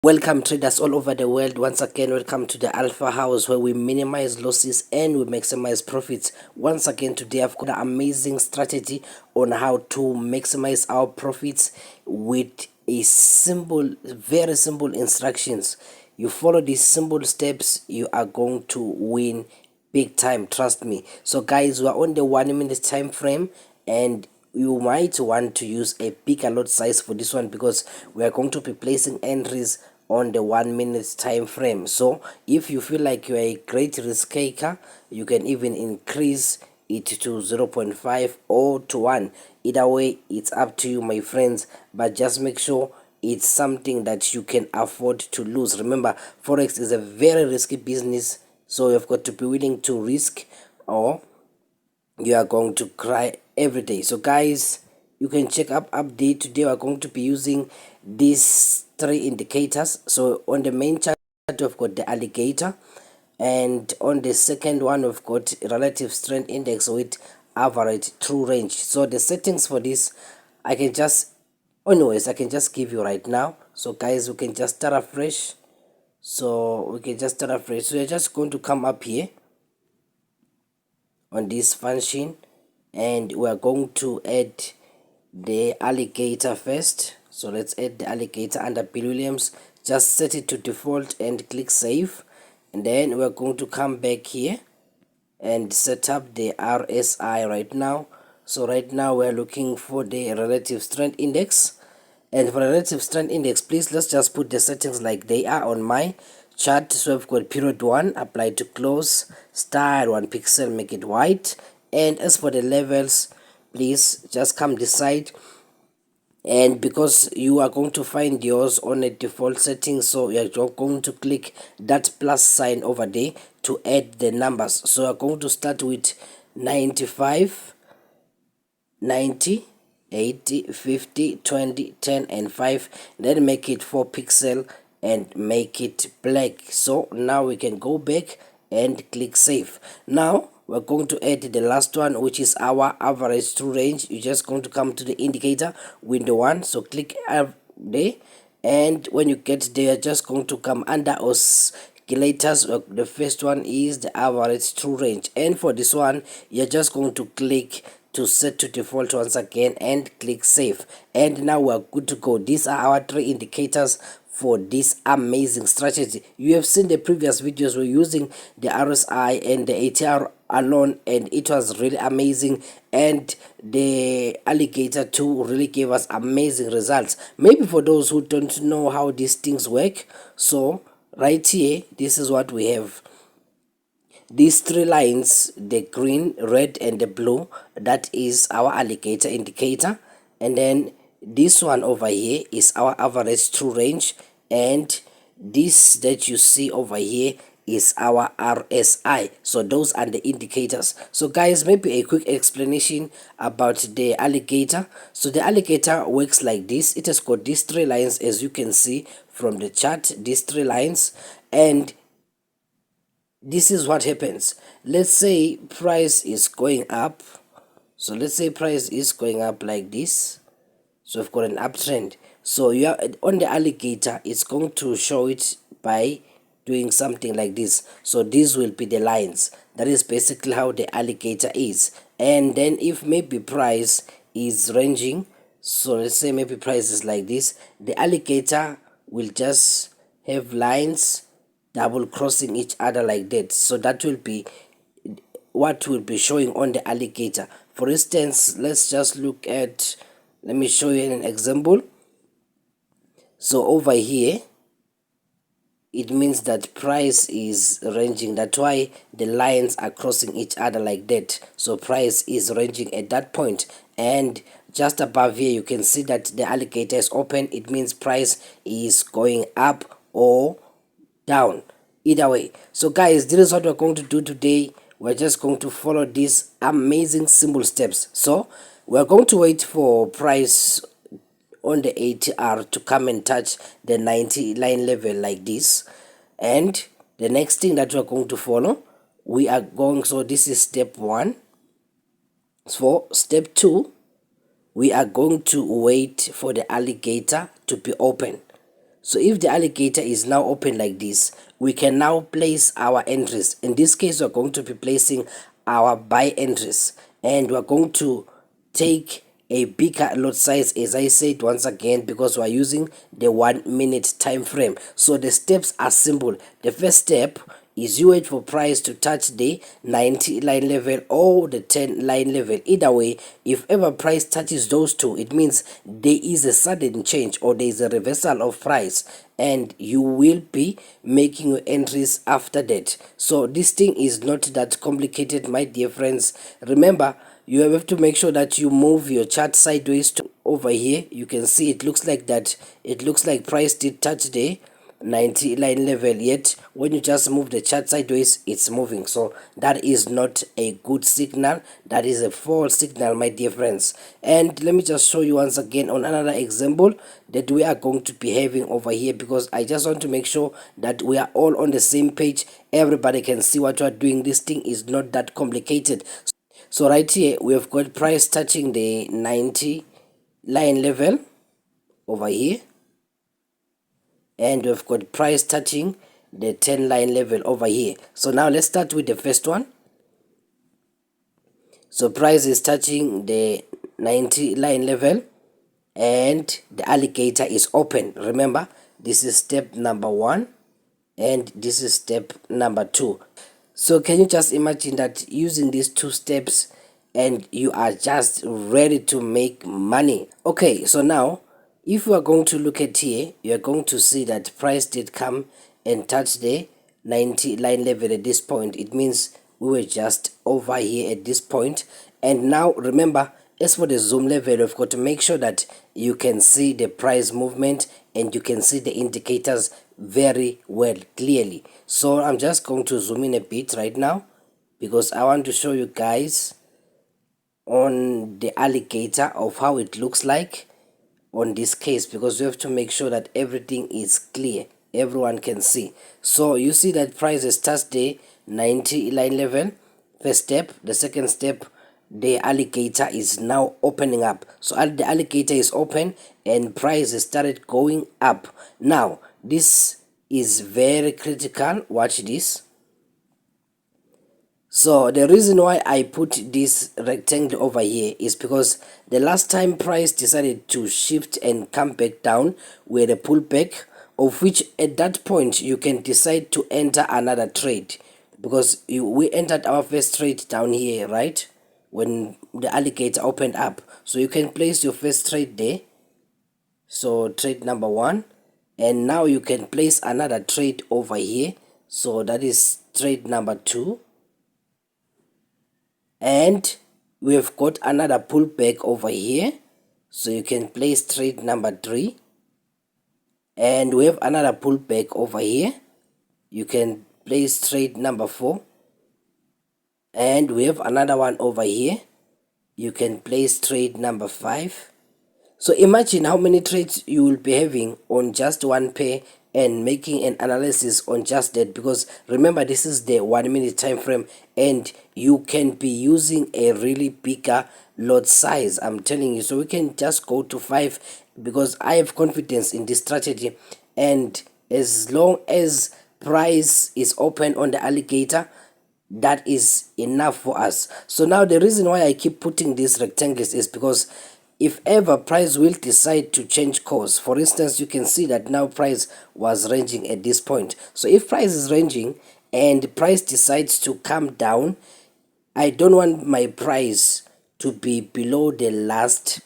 Welcome traders all over the world. Once again, welcome to the Alpha House where we minimize losses and we maximize profits. Once again, today I've got an amazing strategy on how to maximize our profits with a simple, very simple instructions. You follow these simple steps, you are going to win big time, trust me. So guys, we're on the 1 minute time frame, and you might want to use a bigger lot size for this one because we are going to be placing entries on the 1 minute time frame. So if you feel like you're a great risk taker, you can even increase it to 0.5 or to 1. Either way, it's up to you, my friends, but just make sure it's something that you can afford to lose. Remember, forex is a very risky business, so you've got to be willing to risk, or you are going to cry every day. So guys, you can check up update. Today we're going to be using these three indicators. So on the main chart, we've got the alligator, and on the second one we've got relative strength index with average true range. So the settings for this, I can just give you right now. So guys, we can just start afresh. So we're just going to come up here on this function, and we're going to add the alligator first. So let's add the alligator under Bill Williams. Just set it to default and click save, and then we're going to come back here and set up the RSI right now. So right now we're looking for the relative strength index, and for relative strength index, please let's just put the settings like they are on my chart. So we've got period 1, apply to close, style 1 pixel, make it white. And as for the levels, please just come decide, and because you are going to find yours on a default setting, so you're going to click that plus sign over there to add the numbers. So you're going to start with 95, 90, 80, 50, 20, 10 and 5, then make it 4 pixel and make it black. So now we can go back and click save. Now we're going to add the last one, which is our average true range. You're just going to come to the indicator window 1, so click there, and when you get there, you're just going to come under oscillators. The first one is the average true range, and for this one you're just going to click to set to default once again and click save, and now we're good to go. These are our three indicators for this amazing strategy. You have seen the previous videos, we're using the RSI and the ATR alone, and it was really amazing, and the alligator too really gave us amazing results. Maybe for those who don't know how these things work, so right here, this is what we have. These three lines, the green, red and the blue, that is our alligator indicator, and then this one over here is our average true range, and this that you see over here is our RSI. So those are the indicators. So guys, maybe a quick explanation about the alligator. So the alligator works like this. It has got these three lines, as you can see from the chart, these three lines, and this is what happens. Let's say price is going up. So let's say price is going up like this. So we've got an uptrend. So you are on the alligator, it's going to show it by doing something like this. So these will be the lines. That is basically how the alligator is. And then if maybe price is ranging, so let's say maybe price is like this, the alligator will just have lines double crossing each other like that. So that will be what will be showing on the alligator. For instance, let's just look at, let me show you an example. So over here, it means that price is ranging. That's why the lines are crossing each other like that. So price is ranging at that point, and just above here you can see that the alligator is open. It means price is going up or down, either way. So guys, this is what we're going to do today. We're just going to follow these amazing simple steps. So we're going to wait for price on the ATR to come and touch the 90 line level like this, and the next thing that we're going to follow, we are going, so this is step 1. For step 2, we are going to wait for the alligator to be open. So if the alligator is now open like this, we can now place our entries. In this case, we're going to be placing our buy entries, and we're going to take a bigger lot size, as I said once again, because we're using the 1 minute time frame. So the steps are simple. The first step is you wait for price to touch the 90 line level or the 10 line level. Either way, if ever price touches those two, it means there is a sudden change or there is a reversal of price, and you will be making your entries after that. So this thing is not that complicated, my dear friends. Remember, you have to make sure that you move your chart sideways to over here. You can see it looks like that. It looks like price did touch the 90 line level, yet when you just move the chart sideways, it's moving. So that is not a good signal. That is a false signal, my dear friends. And let me just show you once again on another example that we are going to be having over here, because I just want to make sure that we are all on the same page. Everybody can see what we are doing. This thing is not that complicated. So right here we have got price touching the 90 line level over here, and we've got price touching the 10 line level over here. So now let's start with the first one. So price is touching the 90 line level and the alligator is open. Remember, this is step number 1 and this is step number 2. So can you just imagine that using these 2 steps and you are just ready to make money? Okay, so now if we are going to look at here, you are going to see that price did come and touch the 90 line level at this point. It means we were just over here at this point. And now remember, as for the zoom level, you've got to make sure that you can see the price movement and you can see the indicators very well clearly. So I'm just going to zoom in a bit right now because I want to show you guys on the alligator of how it looks like on this case, because you have to make sure that everything is clear, everyone can see. So you see that price has touched the 90 line level, first step. The second step, the alligator is now opening up. So the alligator is open and price has started going up. Now this is very critical. Watch this. So the reason why I put this rectangle over here is because the last time price decided to shift and come back down with a pullback, of which at that point you can decide to enter another trade, because we entered our first trade down here, right, when the alligator opened up. So you can place your first trade there, so trade number 1, and now you can place another trade over here, so that is trade number 2. And we've got another pullback over here, so you can place trade number 3. And we have another pullback over here, you can place trade number 4. And we have another one over here, you can place trade number 5. So imagine how many trades you will be having on just one pair and making an analysis on just that, because remember, this is the 1 minute time frame and you can be using a really bigger lot size, I'm telling you. So we can just go to 5 because I have confidence in this strategy, and as long as price is open on the alligator, that is enough for us. So now the reason why I keep putting these rectangles is because if ever price will decide to change course, for instance, you can see that now price was ranging at this point. So if price is ranging and price decides to come down, I don't want my price to be below the last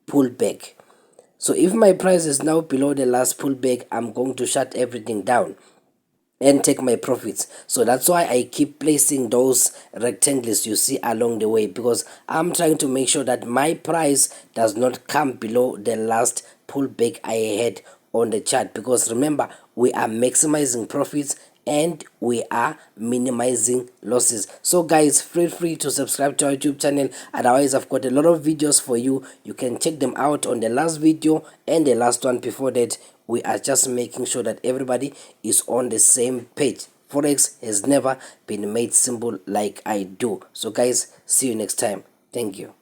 pullback. So if my price is now below the last pullback, I'm going to shut everything down and take my profits. So that's why I keep placing those rectangles you see along the way, because I'm trying to make sure that my price does not come below the last pullback I had on the chart, because remember, we are maximizing profits and we are minimizing losses. So guys, feel free to subscribe to our YouTube channel. Otherwise, I've got a lot of videos for you. You can check them out on the last video and the last one before that. We are just making sure that everybody is on the same page. Forex has never been made simple like I do. So guys, see you next time. Thank you.